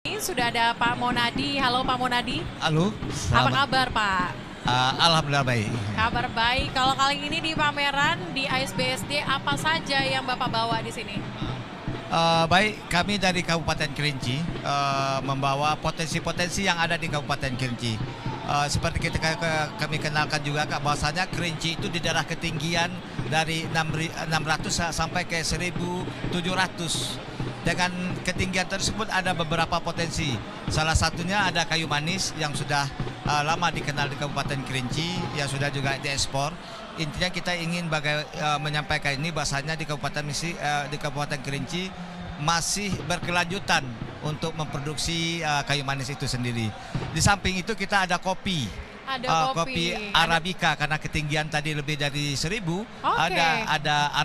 Ini sudah ada Pak Monadi. Halo Pak Monadi. Halo, Apa selamat. kabar Pak? Alhamdulillah baik. Kabar baik. Kalau kali ini di pameran di ASBSD apa saja yang Bapak bawa di sini? Baik, kami dari Kabupaten Kerinci membawa potensi-potensi yang ada di Kabupaten Kerinci. Seperti kami kenalkan juga Kak, bahwasanya Kerinci itu di daerah ketinggian dari 600 sampai ke 1.700. Dengan ketinggian tersebut ada beberapa potensi. Salah satunya ada kayu manis yang sudah lama dikenal di Kabupaten Kerinci, yang sudah juga diekspor. Intinya kita ingin menyampaikan ini bahasanya di Kabupaten Kerinci masih berkelanjutan untuk memproduksi kayu manis itu sendiri. Di samping itu kita ada kopi. Ada Kopi Arabica karena ketinggian tadi lebih dari 1.000. Ada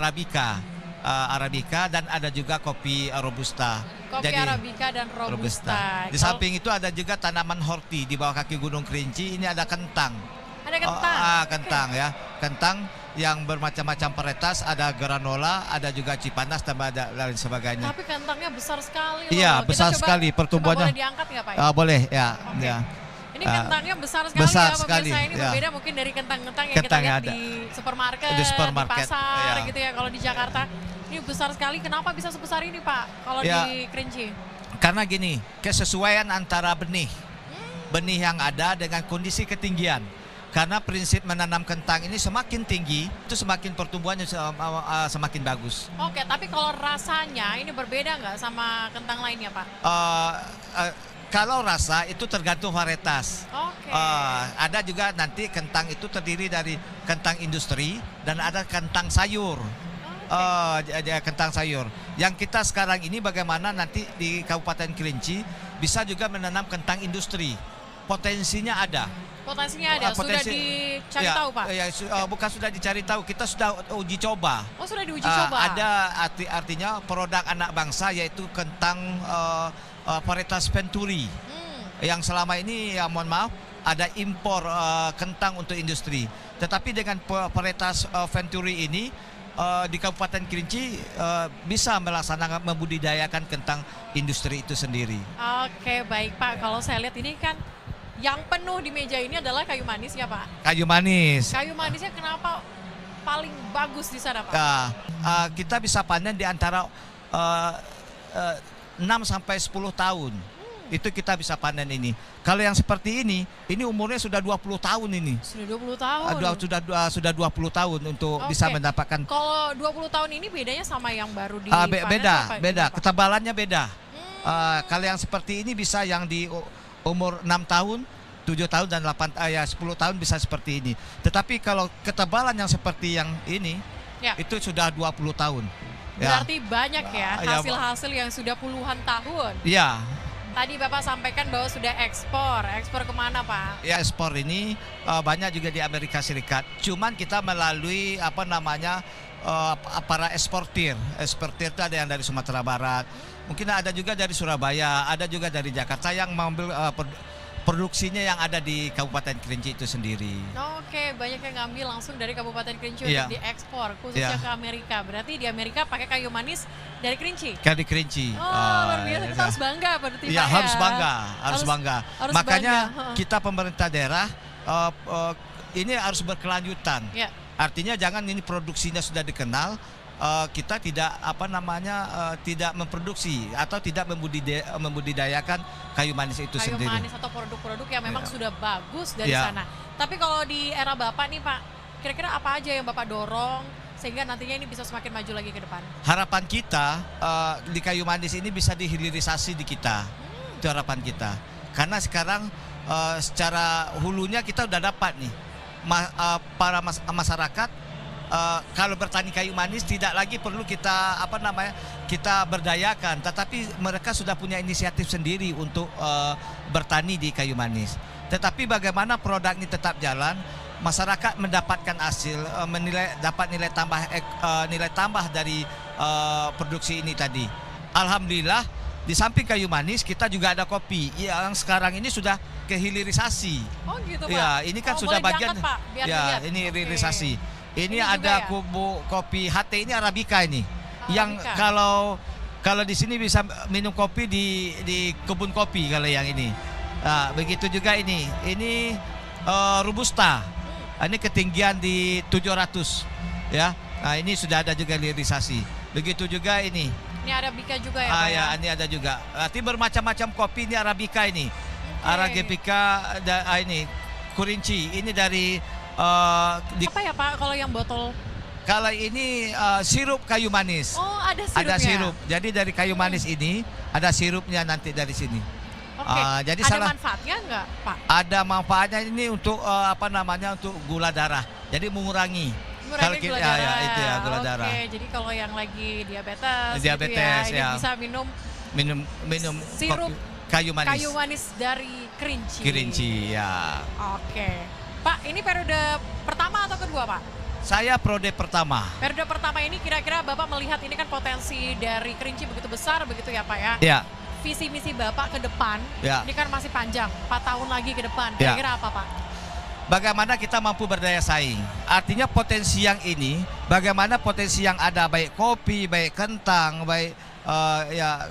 Arabica dan ada juga kopi Robusta. Kopi Arabica dan Robusta. Di samping itu ada juga tanaman horti di bawah kaki Gunung Kerinci. Ini ada kentang. Ada kentang. Kentang ya. Kentang yang bermacam-macam varietas, ada granola, ada juga cipanas dan lain sebagainya. Tapi kentangnya besar sekali loh. Iya, besar sekali pertumbuhannya. Boleh diangkat nggak Pak? Boleh ya. Okay. Ya. Ini kentangnya besar sekali besar ya sekali, pemirsa. Ini ya. berbeda mungkin dari kentang-kentang yang kita lihat di supermarket, di pasar ya. gitu ya. Kalau di Jakarta ini besar sekali. Kenapa bisa sebesar ini Pak kalau di Kerinci? Karena gini, kesesuaian antara benih yang ada dengan kondisi ketinggian. Karena prinsip menanam kentang ini semakin tinggi, itu semakin pertumbuhannya semakin bagus. Oke, tapi kalau rasanya ini berbeda nggak sama kentang lainnya Pak? Kalau rasa itu tergantung varietas. Oke. Ada juga nanti kentang itu terdiri dari kentang industri dan ada kentang sayur. Kentang sayur. Yang kita sekarang ini bagaimana nanti di Kabupaten Kerinci bisa juga menanam kentang industri. Potensinya ada. Potensinya ada. Sudah dicari tahu Pak? Bukan sudah dicari tahu, kita sudah uji coba. Oh, sudah diuji coba. Ada artinya produk anak bangsa yaitu kentang varietas Venturi. Yang selama ini ya mohon maaf ada impor kentang untuk industri. Tetapi dengan varietas Venturi ini di Kabupaten Kerinci bisa melaksanakan membudidayakan kentang industri itu sendiri. Oke, baik Pak. Kalau saya lihat ini kan yang penuh di meja ini adalah kayu manis ya Pak? Kayu manis. Kayu manisnya kenapa paling bagus di sana Pak? Kita bisa panen di antara 6 sampai 10 tahun. Itu kita bisa panen ini. Kalau yang seperti ini umurnya sudah 20 tahun ini. Sudah 20 tahun? Sudah 20 tahun untuk bisa mendapatkan. Kalau 20 tahun ini bedanya sama yang baru di beda. Ketebalannya beda. Kalau yang seperti ini bisa yang di umur 6 tahun, 7 tahun dan 10 tahun bisa seperti ini. Tetapi kalau ketebalan yang seperti yang ini itu sudah 20 tahun. Berarti banyak ya hasil-hasil yang sudah puluhan tahun. Iya. Tadi Bapak sampaikan bahwa sudah ekspor. Ekspor kemana Pak? Ya, ekspor ini banyak juga di Amerika Serikat. Cuman kita melalui para eksportir. Eksportir itu ada yang dari Sumatera Barat. Mungkin ada juga dari Surabaya, ada juga dari Jakarta yang mengambil produksinya yang ada di Kabupaten Kerinci itu sendiri. Oke, banyak yang ngambil langsung dari Kabupaten Kerinci untuk diekspor, khususnya ke Amerika. Berarti di Amerika pakai kayu manis dari Kerinci? Dari Kerinci. Luar biasa, kita harus bangga berarti Pak ya? Harus bangga. Makanya kita pemerintah daerah ini harus berkelanjutan. Artinya jangan ini produksinya sudah dikenal, kita tidak tidak memproduksi atau tidak membudidayakan kayu manis itu sendiri. Kayu manis atau produk-produk yang memang sudah bagus dari sana. Tapi kalau di era Bapak nih Pak, kira-kira apa aja yang Bapak dorong sehingga nantinya ini bisa semakin maju lagi ke depan? Harapan kita di kayu manis ini bisa dihilirisasi di kita. Itu harapan kita. Karena sekarang secara hulunya kita udah dapat nih para masyarakat. Kalau bertani kayu manis tidak lagi perlu kita kita berdayakan, tetapi mereka sudah punya inisiatif sendiri untuk bertani di kayu manis. Tetapi bagaimana produk ini tetap jalan, masyarakat mendapatkan hasil, dapat nilai tambah dari produksi ini tadi. Alhamdulillah di samping kayu manis kita juga ada kopi yang sekarang ini sudah kehilirisasi. Oh gitu Pak. Ya, ini kan sudah bagian. Pak, biar dilihat. Ini hilirisasi. Ini ada kopi HT ini Arabica ini. Yang Kalau di sini bisa minum kopi di kebun kopi kalau yang ini. Nah, begitu juga ini robusta. Ini ketinggian di 700 ya. Nah, ini sudah ada juga hilirisasi. Begitu juga ini. Ini arabica juga ya, Pak? Ya, ini ada juga. Berarti bermacam-macam kopi, ini arabica ini. Arabica ini Kerinci. Ini dari apa ya, Pak, kalau yang botol? Kalau ini sirup kayu manis. Oh, ada sirupnya. Ada sirup. Jadi dari kayu manis ini ada sirupnya nanti dari sini. Oke. Jadi ada manfaatnya nggak, Pak? Ada manfaatnya ini untuk untuk gula darah. Jadi mengurangi. Mengurangi gula darah. Ya, itu ya gula darah. Oke, jadi kalau yang lagi diabetes gitu ya. ini bisa minum sirup kayu manis. Kayu manis dari Kerinci. Kerinci ya. Oke. Pak, ini periode pertama atau kedua, Pak? Saya periode pertama. Periode pertama ini kira-kira Bapak melihat ini kan potensi dari Kerinci begitu besar begitu ya, Pak ya? Ya. Visi misi Bapak ke depan, ini kan masih panjang, 4 tahun lagi ke depan. Kira-kira apa, Pak? Bagaimana kita mampu berdaya saing. Artinya potensi yang ini, bagaimana potensi yang ada baik kopi, baik kentang, baik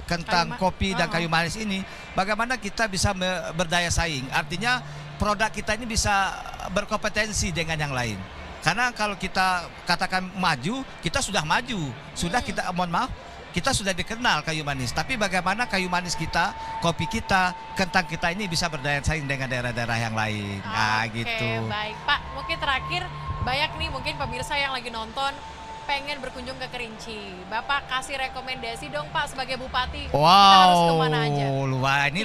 kentang, kopi dan kayu manis ini, bagaimana kita bisa berdaya saing. Artinya produk kita ini bisa berkompetensi dengan yang lain. Karena kalau kita katakan maju, kita sudah maju. Sudah kita, mohon maaf, kita sudah dikenal kayu manis. Tapi bagaimana kayu manis kita, kopi kita, kentang kita ini bisa berdaya saing dengan daerah-daerah yang lain. Nah, gitu. Baik, Pak. Mungkin terakhir, banyak nih mungkin pemirsa yang lagi nonton pengen berkunjung ke Kerinci. Bapak kasih rekomendasi dong, Pak, sebagai Bupati. Wow, kita harus kemana aja? Ini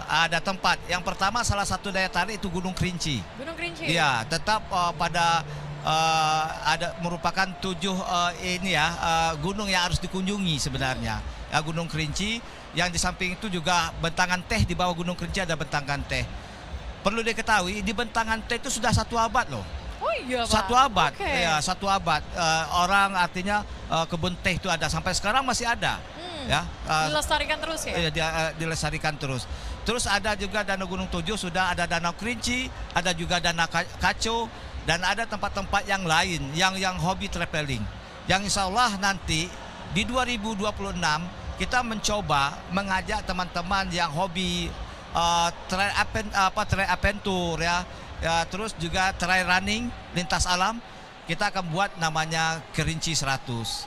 ada tempat. Yang pertama, salah satu daya tarik itu Gunung Kerinci. Gunung Kerinci? Iya, tetap pada ada merupakan 7 gunung yang harus dikunjungi sebenarnya. Ya, Gunung Kerinci, yang di samping itu juga bentangan teh, di bawah Gunung Kerinci ada bentangan teh. Perlu diketahui, di bentangan teh itu sudah 1 abad loh. Oh iya, Pak. 1 abad, ya 1 abad. Orang artinya kebun teh itu ada sampai sekarang masih ada. Ya, dilestarikan terus ya? Iya, dilestarikan terus. Terus ada juga Danau Gunung Tujuh, sudah ada Danau Kerinci, ada juga Danau Kaco, dan ada tempat-tempat yang lain yang hobi traveling. Yang insya Allah nanti di 2026 kita mencoba mengajak teman-teman yang hobi trail adventure ya, terus juga trail running lintas alam. Kita akan buat namanya Kerinci 100.